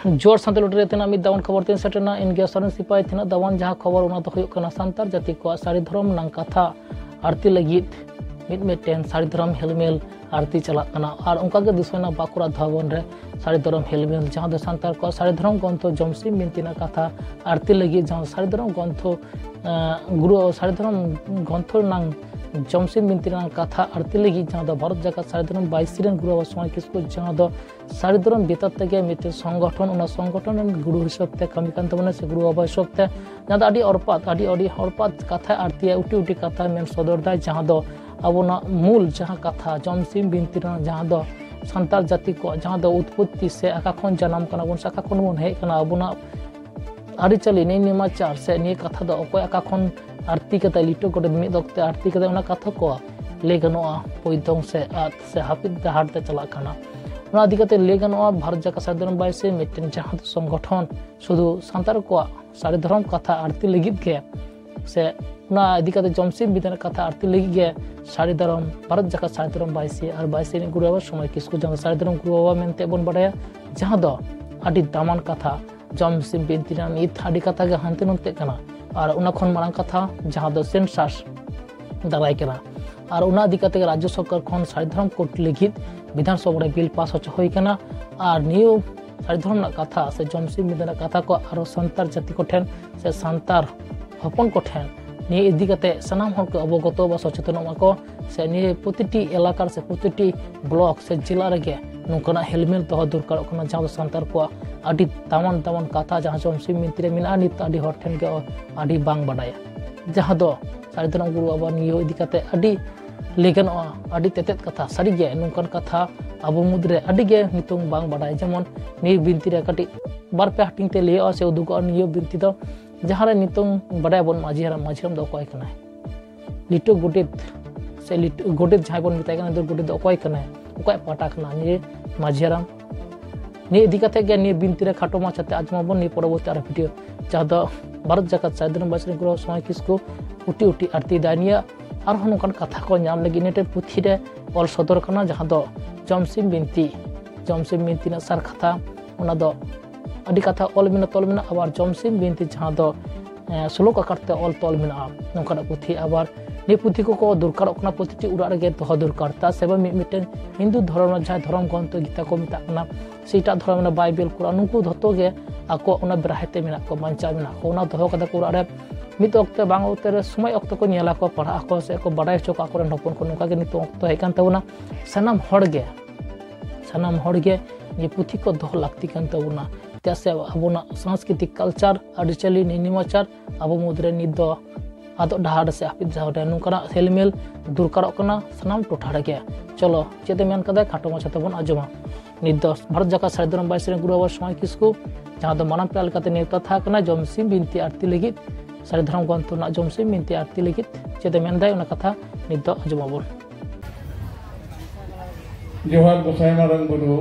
जोर सानते लुटरे तेना मिद दावन खबर तीन सेटना इनगे सरन सिपाही तेना दावन जहां खबर उना तो हुयुक कना सांतार जाति को साड़ी धर्म नंग कथा आरती लगित मिद मिटेन साड़ी धर्म हेलमेल आरती चलाक कना और उनका के दिसना बाकुरा धावन रे साड़ी धर्म हेलमेल जहां दो सांतार को साड़ी धर्म गंथो जमसी मिनतिना कथा आरती लगित जहां साड़ी धर्म गंथो गुरु साड़ी धर्म गंथो नंग जमसी मिनतिना कथा आरती लगी जहां दो भारत जाका साड़ी धर्म 22 रेन गुरु समय किसको जहां दो साड़ी धर्म बेतर तक मिते संगठन उना संगठन गुरु हिसाब ते कमी कान तबना से गुरु बाबा हिसाब ते जहां दो आडी हरपात कथा आरती उटी उटी कथा मेन सदर दा जहां दो अबोना मूल जहां कथा जमसी मिनतिना जहां दो संताल जाति को जहां दो उत्पत्ति से आका खन जन्म कना बन साका खन बन हे कना अबोना आरी चली ने निमाचार से ने कथा दो अकोय आका खन आरती कते लिटो कोड मिद वक्त आरती कते उना कथा को ले गनोआ पोइतों से हापिद दहाड़ ते चला कना उना आदि कते ले गनोआ भारत जाका साड़ी धर्म बाई से मिटन जहां संगठन शुधु सांतार को साड़ी धर्म कथा आरती लगित के से उना आदि कते जमसी बिदन कथा आरती लगित के साड़ी धर्म भारत जाका साड़ी धर्म बाई से और बाई से गुरु बाबा समय किसको जहां साड़ी धर्म गुरु बाबा मेनते बन बड़ाया जहां दो आदि दामान कथा जमसी बिनतिना नित आदि कथा के हानते नते कना और उना खन मारंग कथा जहां दो सेंसास दाराय कना और उना आदि कते राज्य सरकार खन साड़ी धर्म कोर्ट लिखित विधानसभा रे बिल पास होच होय कना और न्यू साड़ी धर्म ना कथा से जमसी मिदना कथा को आरो संतार जाति को ठेन से संतार हपन को ठेन नि इदि कते सनाम हर को अवगत बा सचेतन माको से नि प्रतिटी इलाका से प्रतिटी ब्लॉक से जिला रे नोकना हेलमेट तो दरकार कना जहां संतार को आदि तामान कथा जहां जमसी मिनतिरे मिना नित आदि हर ठेन के आदि बांग बाडाया जहां दो साड़ी धर्म गुरु बाबा नियो इदि कते आदि लेगन आदि तेतेत कथा सारी गे नोकन कथा अब मुद्रे आदि गे नितुंग बांग बाडाय जेमन नि बिनती रे कटी बार पे हटिंग ते ले से उदुग नियो बिनती दो जहां रे नितुंग बाडाय बन माझिराम दो कोय कना लिटो गोटेत से लिटो गोटेत जहां बन मिताय कना दो गोटेत दो कोय कना कोय पाटा कना नि माझिराम नि इदि कते गे नि बिनती रे खाटो माछाते आजमाबन नि परबर्ती आर भिडियो जहां दो भारत जाकात साड़ी धर्म बाई से गुरु समय किसको उटी उटी आरती दानिया और नौकान कथा को नाम लगी नेटे पुथी रे ऑल सदर कना जहां दो जमसिम बिनती ना सार कथा उना दो अडी कथा ऑल मिना तोल मिना आबार जमसिम बिनती जहां दो श्लोक आकारते ऑल तोल मिना नौकान पुथी आबार नि पुथी को दरकार कना प्रतिटी उड़ा रे तो दरकार ता सेबा मिटेन हिंदू धर्म जहां धर्म ग्रंथ गीता को मिता कना सेटा धर्म ना बाइबल कुरान नुकु धतो गे आको उना ब्राहते मिना को बांचा मिना को उना दहो कदा को उड़ा रे मित वक्त बांग वक्त रे समय वक्त को नेला को पढ़ा को से को बडाय चोक को हपन को नोका के नित वक्त हे कान तबना सनाम हड़ गे ये पुथी को दो लाक्ति कान तबना त्यासे अबोना सांस्कृतिक कल्चर आदिचली निनिमाचार अबो मुद्रे निद आदो डहाड़ से हापिद जावरे नोकना हेलमेल दुरकार कना सनाम टोठा गे चलो चेते मेन कदा खाटो माछा तबन आजमा निद भारत जाका साड़ी धर्म बाई से गुरु बाबा समय किसको जहां दो मानम पेल कते नेता था कना जमसिम बिनती आरती लगित साड़ी धर्म ग्रंथ ना जमसिम बिनती आरती लगित चेते मेन दाय उना कथा निद आजमाबन जोहार गोसाई मारंग गुरु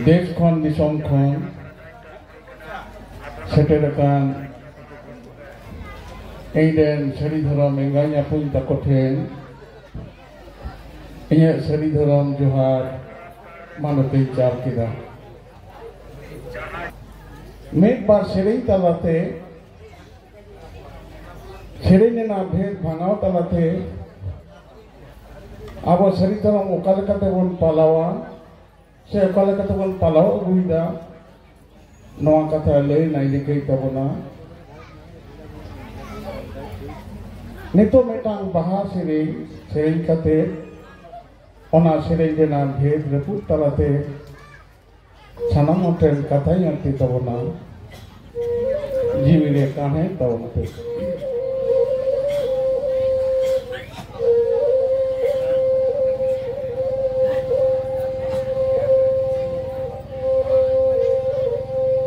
देश खन दिसम खन सेटेरकान एडेन साड़ी धर्म एंगाया पुई तको ठेन इया साड़ी धर्म जोहार मानते चार किदा मेट बार सेरेई तलाते सेरेई ना भेद भांगाव तलाते अब साड़ी धर्म ओकाले कते बन पालावा से ओकाले कते बन पालाव अगुइदा नवा कथा लई नाई दिकै तबना नितो मेटांग बाहा सेरेई कते ओना सेरेई देना भेद रपुत तलाते सानाम ट्रेन कथा आरती तबना जीवी रे काहे तबनते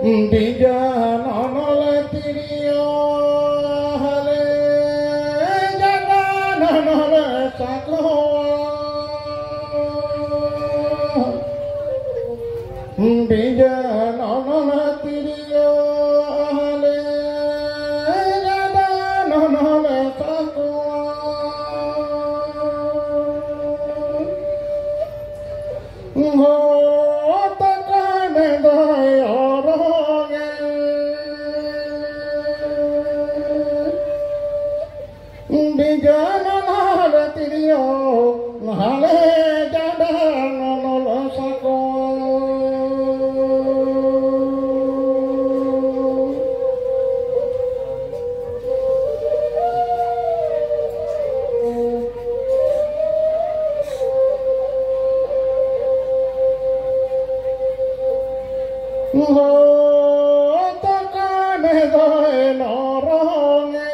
बिजान अनल तिरियो हले जगान अनल साको बिजान अनल तिरियो हले जगान अनल साको हो takane doe noronge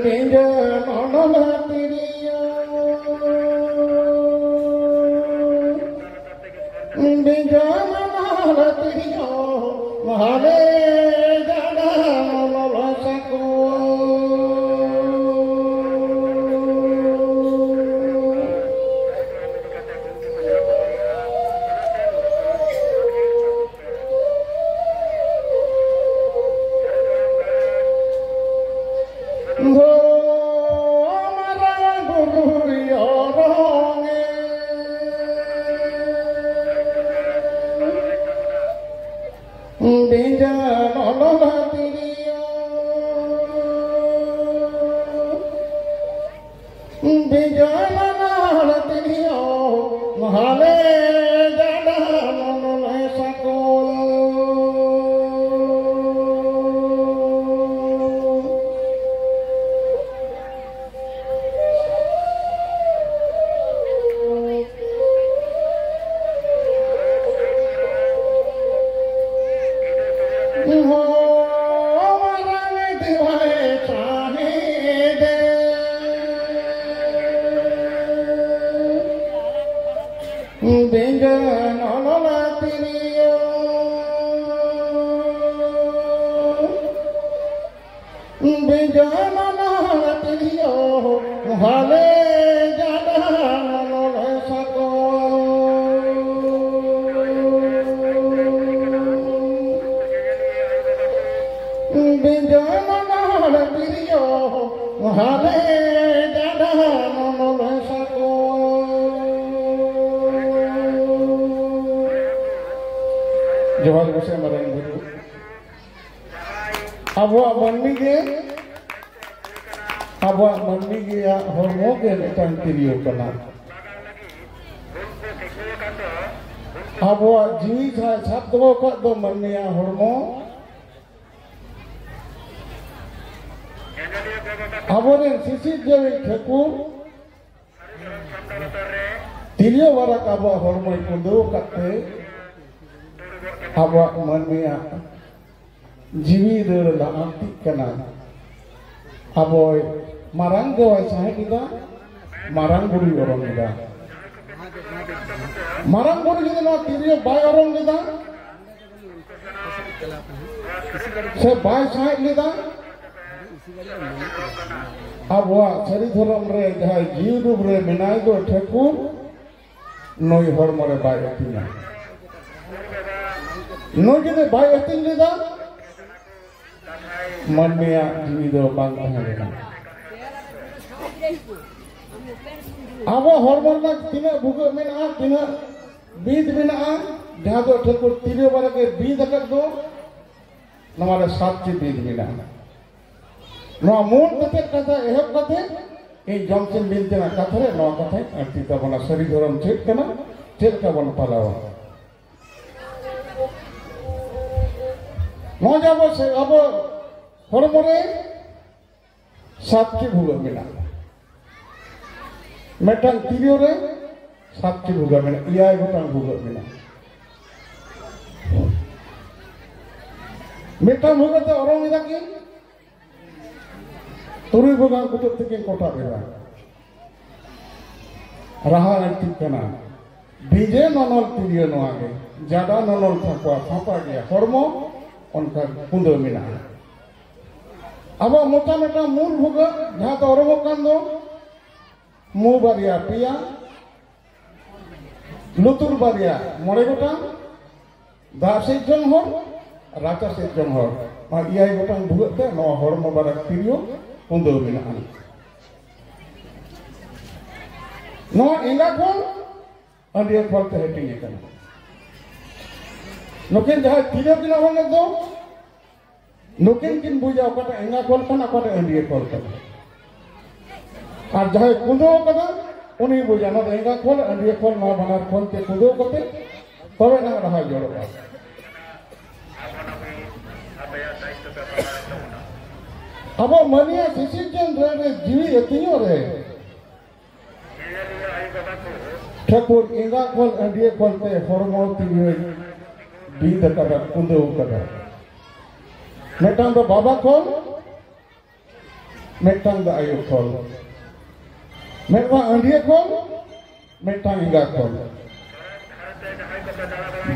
binja nonona tiriya binja nonona tiriya mahale jana nonona saku binja nonona tiriya binja nonona tiriya mahale jana nonona saku binja nonona tiriya binja nonona tiriya mahale jana nonona saku binja nonona tiriya mahale jana nonona saku जोहार बसे मरन गुरु abuak manmi ge hormo ge metang tiriyo kana abuak jiwi sa sab do ka do manmi ya hormo aboren sisi jewi theku tiriyo warak abuak hormo ikundu katte abuak manmi ya jiwi rela antik kana aboy marang gawai sahe kita marang guri orang kita marang guri kita na tiriyo bay orang kita se bay sahe kita aboa sari thoram re jahai jiu re menai do theku noi hormo re bay atina noi jede bay atin leda manmia jiwi do bang tahan abo hormon na tina buga mena tina bid mena jaha do thekur tiriyo barake bid akat do namara satchi bid mena no mon kate katha ehab kate ei jomchen bintena katha re no katha arti tabona sari dhoram chet kana chet ka bon palawa no jabo se abo hormone satchi bhuga mena metang tiriyo re satchi bhuga mena iyai gotang bhuga mena metang bhuga te orang ida ki turi bhuga kutub theke kota bera raha antik kana bije nonol tiriyo no age jada nonol thakwa thapa gaya hormo onka kundo mena abo mota meta mul bhuga jaha to oromo kan do mu baria pia lutur baria more gotang da sejjon hor racha sejjon hor ma iyai gotang bhuga te no hormo barak tiriyo kundo mena no enga kon andiya kholte heting kana noken jaha tiriyo kina honge do nukin kin buja kata enga kol kana kata andiya kol kana ar jahe kundo kana uni buja na enga kol andiya kol na banar kol te kundo kate tobe na raha joro ba abo mania sisi jen re jiwi etiyo re Thakur इंगा खोल अंडिये खोलते हरमो तिगे बीद कदा कुंदो कदा मेटांग दो बाबा खोल मेटांग दो आयु खोल मेटांग अंडिये खोल मेटांग इंगा खोल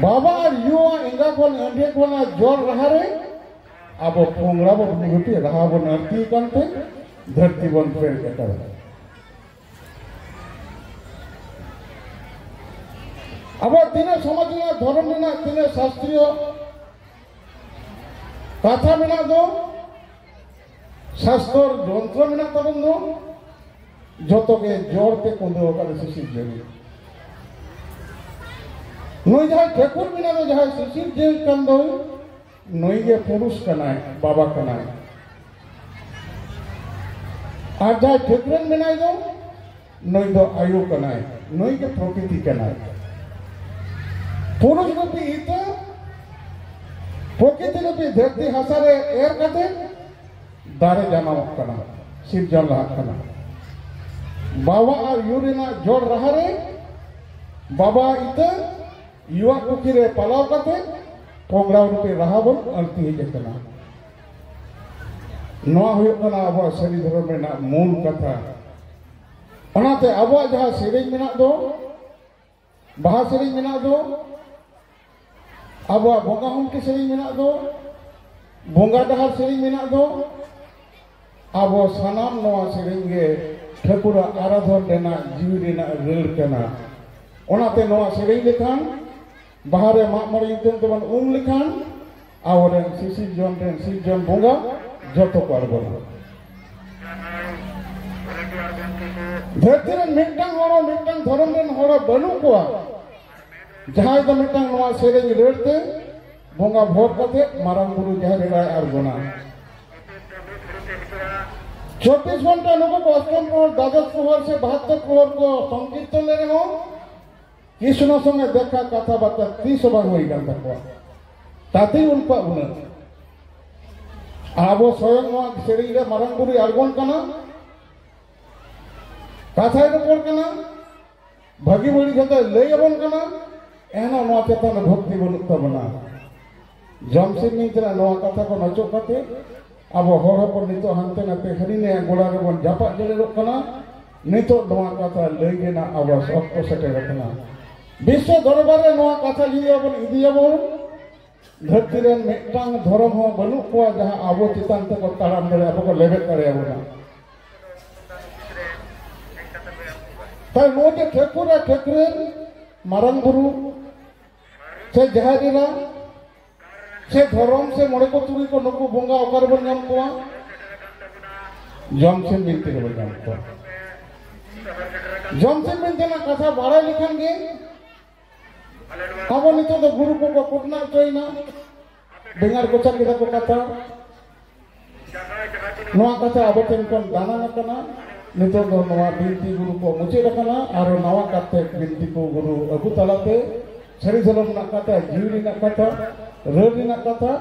बाबा और युवा इंगा खोल अंडिये खोल ना जोर रहा रे अब पोंगड़ा बो निगुटी रहा बो नरती कंते धरती बन फेर कटा अब तीन समाज में धर्म में तीन शास्त्रीय कथा में दो शास्त्र जंत्र में तबन दो जो के जोर के कुंदो का शिशिर जेल नई जहाँ ठाकुर में दो जहाँ शिशिर जेल कन दो नई के पुरुष कना है बाबा कना है आज जहाँ ठाकुर में दो नई दो आयु कना है नई के प्रकृति कना है पुरुष रूपी ईता प्रकृति रूपी धरती हसारे एर कते दारे जाना कना सिरजन रहा कना बाबा और यूरिना जोड़ रहा रे बाबा ईता युवा कुकिरे पलाव कते पोंगड़ा रूपी रहा बन अलती ही कना नवा हुयो कना अब सरी धर्म में ना मूल कथा ओनाते अब जहाँ सेरेज में दो बाहा सेरेज में दो अब बोंगा हम के सेरी मेना दो बोंगा डहार सेरी मेना दो अब सनाम नवा सेरेंगे ठाकुर आराधन देना जीव देना रेल करना ओनाते नवा सेरी लेखान बाहरे मामरे युद्धन तबन लेखान आवरेन सिर जन बोंगा जतो पारबना धरती रे मिटन होरो मिटन धर्म रेन होरो बनु कोआ जहाँ दो मिटन नवा सेरेंग रेड़ते बोंगा भोर कते मारांग गुरु जहाँ रेड़ाय आरगोना 24 घंटा लोगों को अष्टम प्रहर द्वादश प्रहर से 72 प्रहर को संकीर्तन ले रहे हो कृष्ण संगे देखा कथा बाता 30 बार हुई गन तक ताते उनका उन आबो स्वयं नवा सेरेंग रे मारांग गुरु आरगोन कना कथा रे कना भागी बड़ी जते लई अबन कना एना नवा चेतन भक्ति बनुक तबना जमसिन नितरा नवा कथा को नचो कते अब हर हपन नितो हंते नाते हरिने गोड़ा रे बन जापा जड़ेरो कना नितो नवा कथा लई गेना आवास अक्तो सेटेर कना विश्व दरबार रे नवा कथा लियाबन इदियाबन धरती रे मिटांग धर्म हो बनुक को जहां आबो चितान ते को ताराम दरे आबो को लेबे करे आबोना ताई मोटे ठाकुर मारंग गुरु से जहादीरा से धर्म से मोड़े को तुरी को नुकु बोंगा ओकर बन नाम को जमसेन बिनती के बन नाम को जमसेन बिनती ना कथा बाड़ा लिखन गे अब नितो तो गुरु को कुटना चोइना बेंगार को चक को कथा नवा कथा अब तेन कोन दाना न कना नितो तो नवा बिनती गुरु को मुचे रखना और नवा कथे बिनती को गुरु अगु तलाते सरी धर्म ना कथा जीवनी ना कथा रेली ना कथा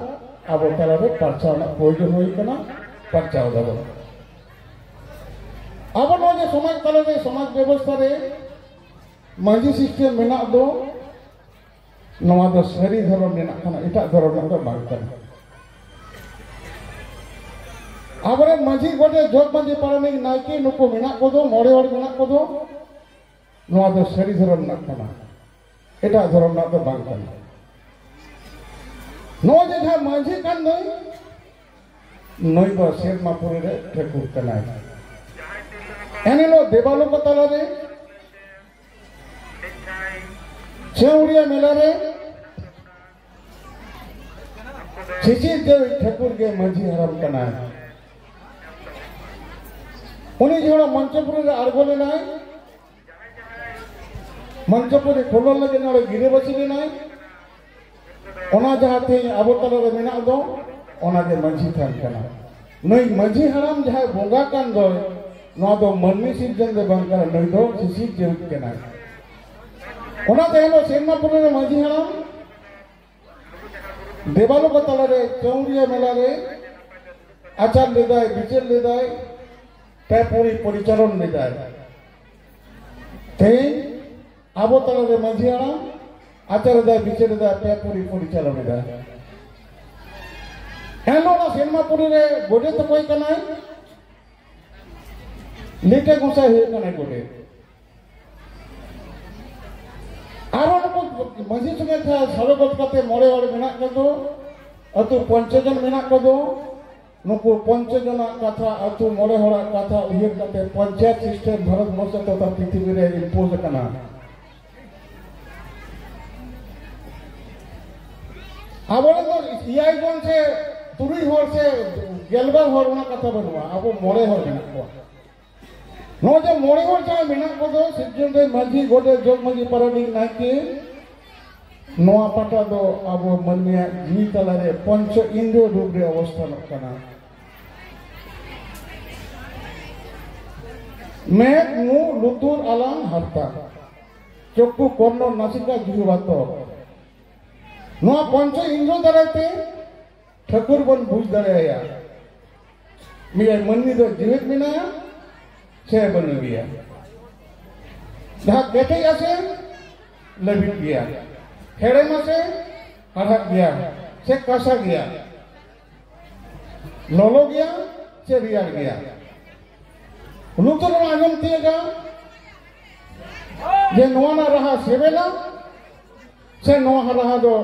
अब तलारे परचाव ना प्रयोजन होई कना परचाव दबो अब नोजे समाज तलारे समाज व्यवस्था रे मांझी सिस्टम मेना दो नवा दो सरी धर्म मेना कना एटा धर्म ना दो बांग कना आबरे मांझी गोटे जोग मांझी पारमिक नायके नुको मेना को दो मोड़े और मेना को दो नवा दो सरी धर्म ना कना एटा धर्म ना दो बांग कना नो जगह मांझी कान नई दो सेरमापुरी रे ठाकुर कना एनेलो देवालो को तला रे छेउड़िया मेला रे शिशिर देव ठाकुर के मांझी हराम कना उनी जोड़ा मंचपुरी रे आरगोले नाय मंचपुरी खोलो लगे ना गिरे बसिले नाय ओना जहाते आबो तला रे मेना दो ओना के मांझी थान कना नई मांझी हराम जहां बोंगा कान दो नवा दो मन्नी सिरजन दे बंकर नई दो शिशिर देव कना ओना तेलो सेनापुरी रे मांझी हराम देवालो को तला रे चौरिया मेला रे आचार लेदाय बिचर लेदाय पैपुरी परिचालन लेदाय ते ᱟᱵᱚ ᱛᱟᱞᱟᱨᱮ ᱢᱟᱹᱡᱷᱤ ᱦᱟᱲᱟᱢ ᱟᱪᱟᱨᱮᱫᱟᱭ ᱵᱤᱪᱟᱹᱨᱮᱫᱟᱭ ᱯᱮ ᱯᱩᱨᱤ ᱯᱚᱨᱤᱪᱟᱞᱚᱱᱮᱫᱟᱭ ᱮᱱᱦᱤᱞᱳᱜ ᱚᱱᱟ ᱥᱮᱨᱢᱟᱯᱩᱨᱤ ᱨᱮ ᱜᱚᱰᱮᱛ ᱚᱠᱚᱭ ᱠᱟᱱᱟᱭ ᱞᱤᱴᱟᱹ ᱜᱚᱸᱥᱟᱭ ᱦᱩᱭᱩᱜ ᱠᱟᱱᱟᱭ ᱜᱚᱰᱮᱛ ᱟᱨᱚ ᱱᱩᱠᱩ ᱢᱟᱹᱡᱷᱤ ᱥᱚᱸᱜᱮ ᱥᱟᱞᱮᱜᱚᱫ ᱠᱟᱛᱮ 9 ᱦᱚᱲ ᱢᱮᱱᱟᱜ ᱠᱚᱫᱚ ᱟᱹᱛᱩ 5 ᱡᱚᱱ ᱢᱮᱱᱟᱜ ᱠᱚᱫᱚ ᱱᱩᱠᱩ 5 ᱡᱚᱱᱟᱜ ᱠᱟᱛᱷᱟ ᱟᱹᱛᱩ 9 ᱦᱚᱲᱟᱜ ᱠᱟᱛᱷᱟ ᱩᱭᱦᱟᱹᱨ ᱠᱟᱛᱮ ᱯᱚᱧᱪᱟᱭᱮᱛ ᱥᱤᱥᱴᱮᱢ ᱵᱷᱟᱨᱚᱛ ᱵᱚᱨᱥᱚ ᱛᱚᱛᱷᱟ ᱯᱨᱤᱛᱷᱤᱵᱤ ᱨᱮ ᱤᱢᱯᱳᱡ ᱟᱠᱟᱱᱟ ᱟᱵᱚᱨᱮᱱ ᱫᱚ 9 ᱡᱚᱱ ᱥᱮ 3 ᱦᱚᱲ ᱥᱮ 12 ᱦᱚᱲ ᱚᱱᱟ ᱠᱟᱛᱷᱟ ᱵᱟᱹᱱᱩᱜᱼᱟ ᱟᱵᱚ 9 ᱦᱚᱲ ᱢᱮᱱᱟᱜ ᱠᱚᱣᱟ ᱱᱚᱣᱟ ᱡᱮ 9 ᱦᱚᱲ ᱡᱟᱦᱟᱸ ᱢᱮᱱᱟᱜ ᱠᱚᱫᱚ ᱥᱤᱨᱡᱚᱱ ᱨᱮ ᱢᱟᱹᱡᱷᱤ ᱜᱚᱰᱮᱛ ᱡᱚᱜᱽ ᱢᱟᱹᱡᱷᱤ ᱯᱟᱨᱟᱱᱤᱠ ᱱᱟᱭᱠᱮ ᱱᱚᱣᱟ ᱯᱟᱴᱟ ᱫᱚ ᱟᱵᱚ ᱢᱟᱹᱱᱢᱤᱭᱟᱜ ᱡᱤᱣᱤ ᱛᱟᱞᱟᱨᱮ ᱯᱚᱧᱪᱚ ᱤন্দ্রিয় ᱨূᱯ ᱨᱮ অবস্থানᱚᱜ ᱠᱟᱱᱟ মেঘ মুখ লুতুর আলাম হারতা চক্ষু কর্ণ নাসিকা জিহ্বাত নয়া পঞ্চ ইন্দ্র দ্বারাতে ঠাকুর বন বুঝ দাঁড়ায়া মিয়া মন্নি দো জীবিত মেনায়া সে বনি গিয়া যাহা কেটে আছে লবিট গিয়া হেড়ে মাসে হারাক গিয়া সে কাঁসা গিয়া ললো গিয়া সে রিয়ার গিয়া लुतुर आंजम तीएगा जे नोना रहा सेवेला से नोहा रहा दो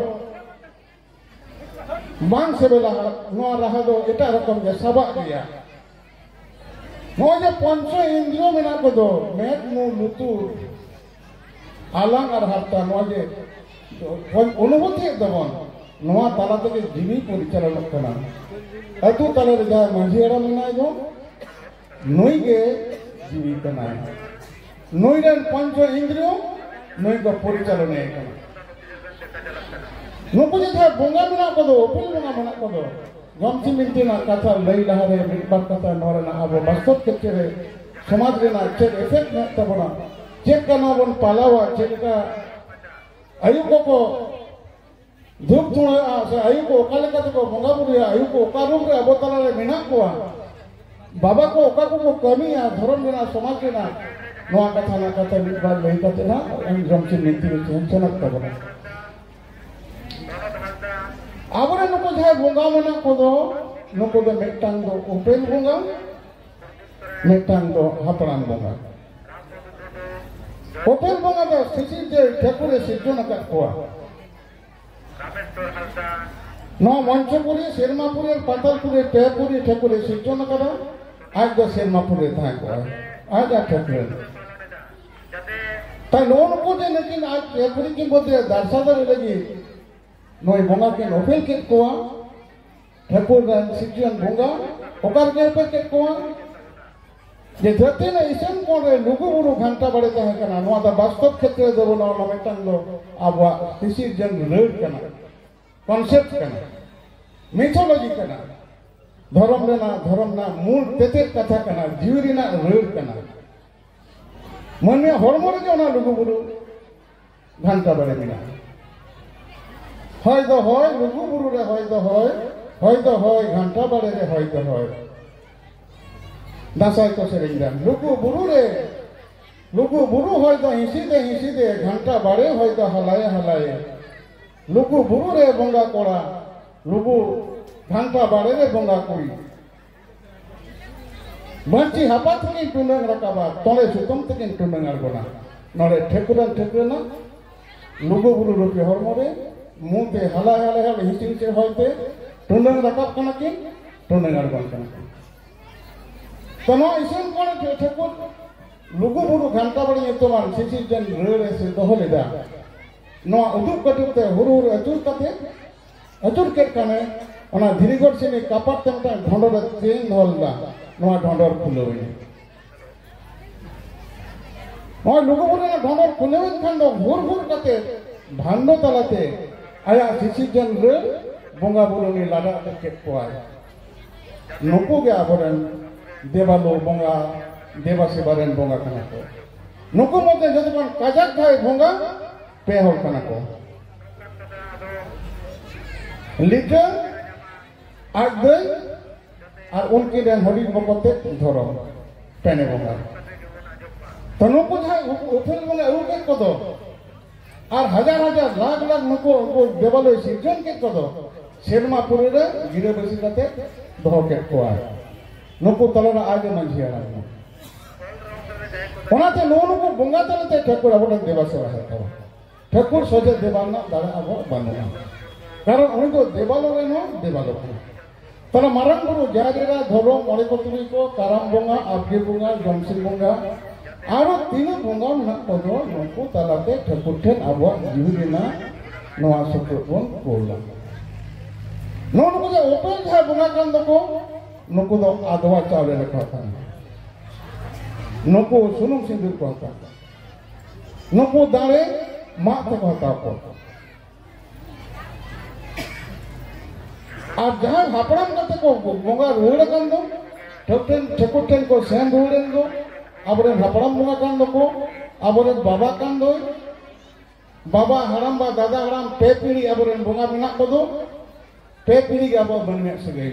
बांग सेवेला नोआ रहा दो एटा रकम जे सबा गया नो जे पंच इंद्रिय मेना को दो मेद मु लुतुर आलांग और हरता नो जे अनुभूति दबन नोआ ताला तके जीवी परिचालन करना अतु ताले रे जा मांझी हड़ा मेनाय दो नई के जीवी कनाय नई रन पंच इंद्रिय नई को परिचालन करना नुकु जे बोंगा मेना को दो ओपिल बोंगा मेना को दो गमची मिनटिना कथा लई लहारे मिटबार कथा नोरना आबो वास्तव क्षेत्र रे समाज रेना चेक इफेक्ट न तबना चेक कना बन पालावा चेक का आयु को धूप थुड़ा से आयु को ओका लेका को बोंगा बुरिया आयु को ओका रूप रे आबो तला रे मेना कोआ बाबा को ओका को कमिया धर्म रेना समाज रेना नोआ कथा ना कथा मिटबार लई कते ना एम गमची मिनटि टेंशन तबना आबरे नुको जहां बोंगा मेना को दो नुको दो मेटांग दो उपेल बोंगा मेटांग दो हापड़ान बोंगा उपेल बोंगा दो सिसी जे ठकुरे सिद्धन का कोआ नो मंचपुरी शेरमापुरी पातालपुरी पेपुरी ठकुरे सिद्धन का आज दो शेरमापुरी था कोआ आज आ ठकुरे ता लोन को जे लेकिन आज पेपुरी की बोते दर्शादर लगी नई बोंगा के ओपेल के कोआ ठाकुर सिजन बोंगा ओकार के पे के कोआ जे जते न इसन कोन रे लुगु बुरु घंटा बड़े तहे कना नोआ दा वास्तव क्षेत्र देबो न मेटन दो आबवा डिसीजन रेड कना कॉन्सेप्ट कना मिथोलॉजी कना धर्म ना मूल तेते कथा कना जीवरी ना रेड कना मने हरमो रे ना लुगु बुरु घंटा बड़े मिना হয় তো হয় লুগু বুরু রে হয় তো হয় ঘন্টা বাড়ে রে হয় তো হয় দাসাই তো সেরেন দান লুগু বুরু হয় তো হিসি দে ঘন্টা বাড়ে হয় তো হালায়ে লুগু বুরু রে বঙ্গা কোড়া লুগু ঘন্টা বাড়ে রে বঙ্গা করি বাঁচি হাপা থেকে টুনং রাকাবা তলে সুতম থেকে টুনং আরগোনা নরে ঠেকুরা না লুগু বুরু রূপে হরমরে मुंह हला हिंचे होते टुंडंग रकाब कना कि टुंडंग अड़गन कना तो नो इसन कोन ठेकुर लुगु बुरु घंटा बड़ी तोमान सिसी जन रेरे से दोहलेदा नो उदुक कटुते हुरु अचुर केट कने ओना धीरीगढ़ से ने कापाट तमटा ढंडर तेन होलदा नो ढंडर खुलोवे नो लुगु बुरु ढंडर खुलोवे खंडो हुर कते भांडो तलाते आया डिसीजन रे बोंगा बुरुनी लाडा के कोआय नुकु के आबरन देवालो बोंगा देवा सेवारेन बोंगा कना को नुकु मते जदबन काजाक थाय बोंगा पे हो कना को लिटर आगदे और उनके देन होली बकते धरो पेने बोंगा तो नुकु जहाँ उफेल बने अरु के कदो और हजार हजार लाख लाख नुकु देवालय सिर्जन के कदो सेरमा पुरे रे गिरे बसी कते दोहो के कोआ नुकु तलना आगे मंझी आना ओनाते नुकु बुंगा तलते ठकुर अब देवा सेवा है ठकुर सोजे देवाना दाड़ा अब बानुआ कारण उनी तो देवालय रे नो देवालय तला मारंग बुरु जागेरा धर्म मरे को तुरी को काराम बोंगा आबगे बोंगा जमसिन बोंगा आरो तीन बोंगा ना पदो नुकु तलाते ठकुर ठेन अब जीविना नोआ सुकुन कोला नुकु जे ओपन था बोंगा कान दको नुकु दो आदवा चावले रखा था नुकु सुनुम सिंदूर को था नुकु दाड़े माँ तक होता को और जहाँ हापड़ाम करते को बोंगा रुड़ कान दो ठकुर ठेन को सेन रुड़ेन दो आबरे हापड़ाम बोंगा कान दो को आबरे बाबा कान दो बाबा हराम बा दादा हराम पे पीढ़ी आबरे बोंगा बिना को दो पे पीढ़ी के अब बनने से गई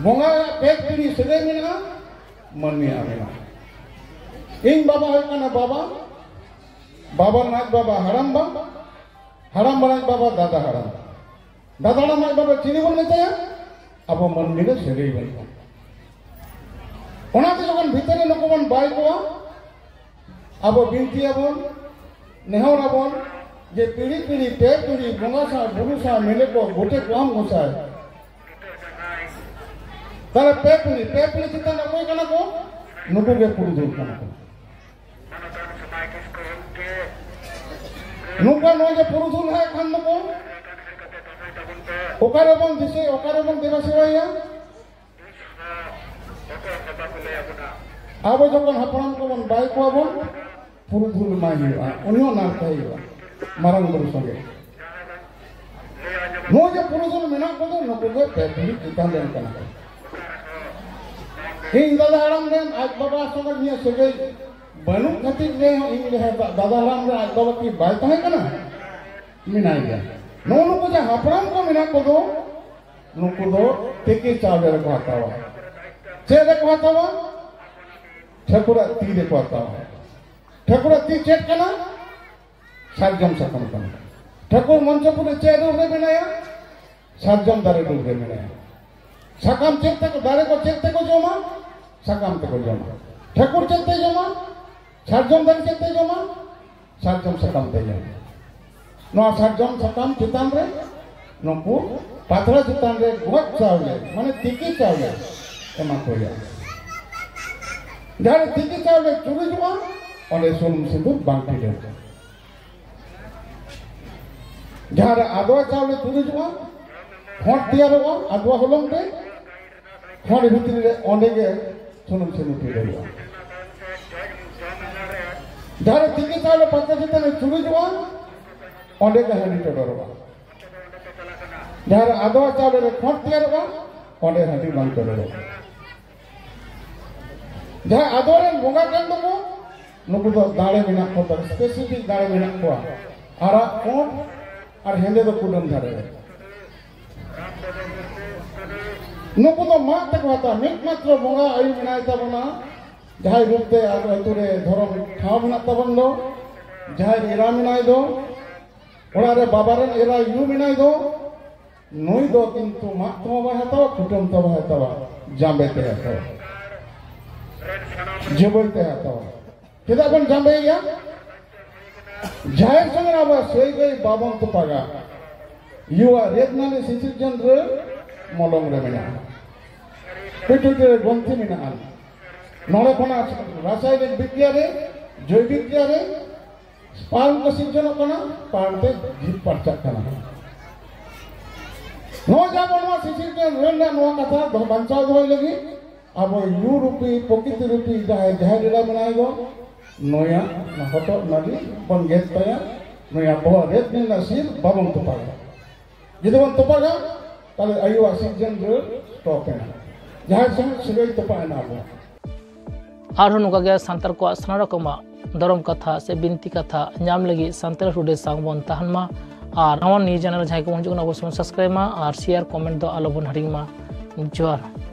बोंगा पे पीढ़ी से गई मिलना मन में आवेगा इन बाबा है का ना बाबा बाबा नाथ बाबा हराम नाथ बाबा दादा हराम नाथ बाबा चीनी बन लेते हैं अब मन में से गई बनता ओना तो जब भीतर लोग बन बाई को अब बिनती अबन नेहर अबन जे पीढ़ी पीढ़ी पे पीढ़ी बोंगा सा बुरु सा मिले को गोटे काम घोषाय तारे पे पीढ़ी चिंता न कोई कना को नुकु के पुरु दूर कना को नुका नो जे पुरु दूर है खान नुको ओकारे बन दिसे ओकारे बन देवा सेवाया अब जब हपड़ाम को बन बाई को बन पुरु दूर माई उनियो ना कहियो मारंग बुरु संगे नो जे पुरु दूर मेना को दो नुको के पेपली चितान देन कना इन दादा हराम देन आज बाबा संगे निया सगे बनु खतिक ने इन दादा हराम रे आज बाबा की बाई तहे कना मिनाई गया नो नुको जे हपड़ाम को मेना को दो नुको दो टेके चावे रे को हतावा चे रे को हतावा ठकुरा ती रे को हतावा ठकुरा ती चेट कना सारजम सकम कना ठकुर मंचपुरे चे रे बनाया सारजम दारे रे बनाया साकाम चेते को दारे को चेते को जमा साकाम ते को जमा ठकुर चेते जमा सारजम दारे चेते जमा सारजम साकाम ते जमा नो सारजम साकाम चितान रे नुकु पाथरा चितान रे गोट चावले माने तिकी चावले एमा कोया जारे तिकी चावले चुरी जुआ ओले सुनुम सिंदूर बांकी दे जारे आदवा चावले चुरी जुआ खोट दिया रो आदवा होलम दे खोट भितरी रे ओंडे के सुनुम सिंदूर पी देवा जारे तिकी चावले पाथरा चितान रे चुरी जुआ ओंडे के हंडी टोडरवा जहाँ आदवा चावले रे खोट दिया रो ओंडे हंडी बांग टोडरवा जहाँ आदवा रे बोंगा कान दो नुकु तो दाड़े बिना को तो स्पेसिफिक दाड़े बिना को आरा खोट और हेंदे तो कुडम धारे नुकु तो माँ तक होता मिट मात्र बोंगा आयु बनाए तबना जहाँ रूपते आतुरे धर्म ठाव बना तबन दो जहाँ एरा बनाए दो ओरारे बाबारन एरा यू बनाए दो नुई दो किंतु माँ तो बहाता कुटुम तो बहाता जाम्बे ते आता जबर ते आता किधर अपन जाम्बे या जाहिर संग आवा सोई गई बाबन तो पागा युवा रेतना ने सिसिजन रे मोलंग रे मेना पिटुटे गंथि मेना नले कोना रासायनिक विज्ञान रे जैविक विज्ञान रे पार्म को सिंचन कोना पार्मते जीव परचा कना नो जाबनवा सिसिजन रे नो कथा दो बंचाव होय लगी अब यू रूपी प्रकृति रूपी जहां रे बनाए गो नया हटो नली बन गेत तया नया बहु रेत ने नसीर बाबम तो पागा जिदे बन तो पागा ताले आयुवा सिजन रे स्टॉप है जहां संग सिगई तो पाए ना बो आरो नुका गे सांतार को सना रकमा धर्म कथा से बिनती कथा नाम लगी सांतार टुडे सांग बन तहनमा और नवा न्यूज चैनल जहां को हजू ना सब्सक्राइब मा और शेयर कमेंट दो आलो बन हरिंग मा जोहार।